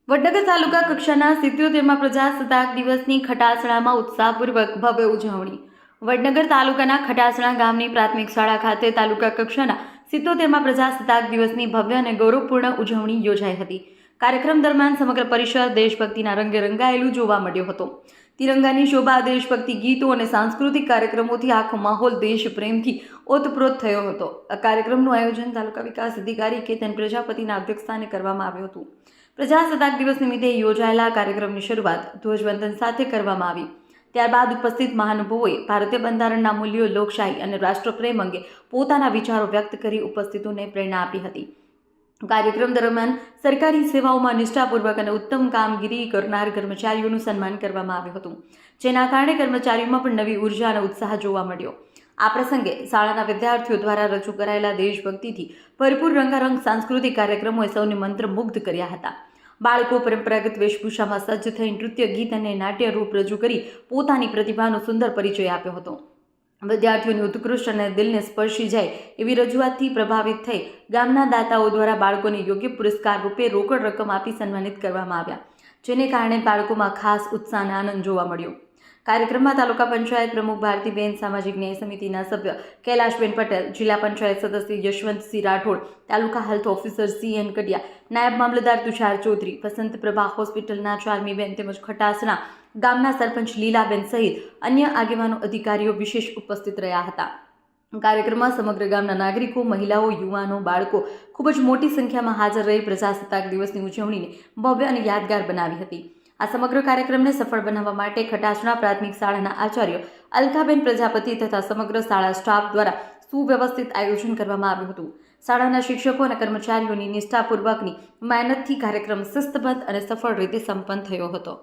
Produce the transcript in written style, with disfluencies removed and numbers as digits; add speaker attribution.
Speaker 1: વડનગર તાલુકા કક્ષાના 77મા પ્રજાસત્તાક દિવસની ખટાસણામાં ઉત્સાહપૂર્વક ભવ્ય ઉજવણી। વડનગર તાલુકાના ખટાસણા ગામની પ્રાથમિક શાળા ખાતે તાલુકા કક્ષાના 77મા પ્રજાસત્તાક દિવસની ભવ્ય અને ગૌરવપૂર્ણ ઉજવણી યોજાઈ હતી। કાર્યક્રમ દરમિયાન સમગ્ર પરિસર દેશભક્તિના રંગે રંગાયેલું જોવા મળ્યો હતો। તિરંગાની શોભા, દેશભક્તિ ગીતો અને સાંસ્કૃતિક કાર્યક્રમોથી આખો માહોલ દેશપ્રેમથી ઓતપ્રોત થયો હતો। આ કાર્યક્રમનું આયોજન તાલુકા વિકાસ અધિકારી કેતન પ્રજાપતિના અધ્યક્ષસ્થાને કરવામાં આવ્યું હતું। પ્રજાસત્તાક દિવસ નિમિત્તે યોજાયેલા કાર્યક્રમની શરૂઆત ધ્વજવંદન સાથે કરવામાં આવી। ત્યારબાદ ઉપસ્થિત મહાનુભાવોએ ભારતીય બંધારણના મૂલ્યો, લોકશાહી અને રાષ્ટ્રપ્રેમ અંગે પોતાના વિચારો વ્યક્ત કરી ઉપસ્થિતોને પ્રેરણા આપી હતી। કાર્યક્રમ દરમિયાન સરકારી સેવાઓમાં નિષ્ઠાપૂર્વક અને ઉત્તમ કામગીરી કરનાર કર્મચારીઓનું સન્માન કરવામાં આવ્યું હતું, જેના કારણે કર્મચારીઓમાં પણ નવી ઉર્જા અને ઉત્સાહ જોવા મળ્યો। આ પ્રસંગે શાળાના વિદ્યાર્થીઓ દ્વારા રજૂ કરાયેલા દેશભક્તિથી ભરપૂર રંગારંગ સાંસ્કૃતિક કાર્યક્રમોએ સૌને મંત્રમુગ્ધ કર્યા હતા। બાળકો પરંપરાગત વેશભૂષામાં સજ્જ થઈ નૃત્ય, ગીત અને નાટ્ય રૂપ રજૂ કરી પોતાની પ્રતિભાનો સુંદર પરિચય આપ્યો હતો। વિદ્યાર્થીઓની ઉત્કૃષ્ટ અને દિલને સ્પર્શી જાય એવી રજૂઆતથી પ્રભાવિત થઈ ગામના દાતાઓ દ્વારા બાળકોને યોગ્ય પુરસ્કાર રૂપે રોકડ રકમ આપી સન્માનિત કરવામાં આવ્યા, જેને કારણે બાળકોમાં ખાસ ઉત્સાહ અને આનંદ જોવા મળ્યો। કાર્યક્રમમાં તાલુકા પંચાયત પ્રમુખ ભારતીબેન, સામાજિક ન્યાય સમિતિના સભ્ય કૈલાશબેન પટેલ, જિલ્લા પંચાયત સદસ્ય યશવંતસિંહ રાઠોડ, તાલુકા હેલ્થ ઓફિસર CN કડિયા, નાયબ મામલતદાર તુષાર ચૌધરી, વસંત પ્રભા હોસ્પિટલના ચાર્મીબેન તેમજ ખટાસણા ગામના સરપંચ લીલાબેન સહિત અન્ય આગેવાનો, અધિકારીઓ વિશેષ ઉપસ્થિત રહ્યા હતા। કાર્યક્રમમાં સમગ્ર ગામના નાગરિકો, મહિલાઓ, યુવાનો, બાળકો ખૂબ જ મોટી સંખ્યામાં હાજર રહી પ્રજાસત્તાક દિવસની ઉજવણીને ભવ્ય અને યાદગાર બનાવી હતી। આ સમગ્ર કાર્યક્રમને સફળ બનાવવા માટે ખટાસણા પ્રાથમિક શાળાના આચાર્ય અલકાબેન પ્રજાપતિ તથા સમગ્ર શાળા સ્ટાફ દ્વારા સુવ્યવસ્થિત આયોજન કરવામાં આવ્યું હતું। શાળાના શિક્ષકો અને કર્મચારીઓની નિષ્ઠાપૂર્વકની મહેનતથી કાર્યક્રમ શિસ્તબદ્ધ અને સફળ રીતે સંપન્ન થયો હતો।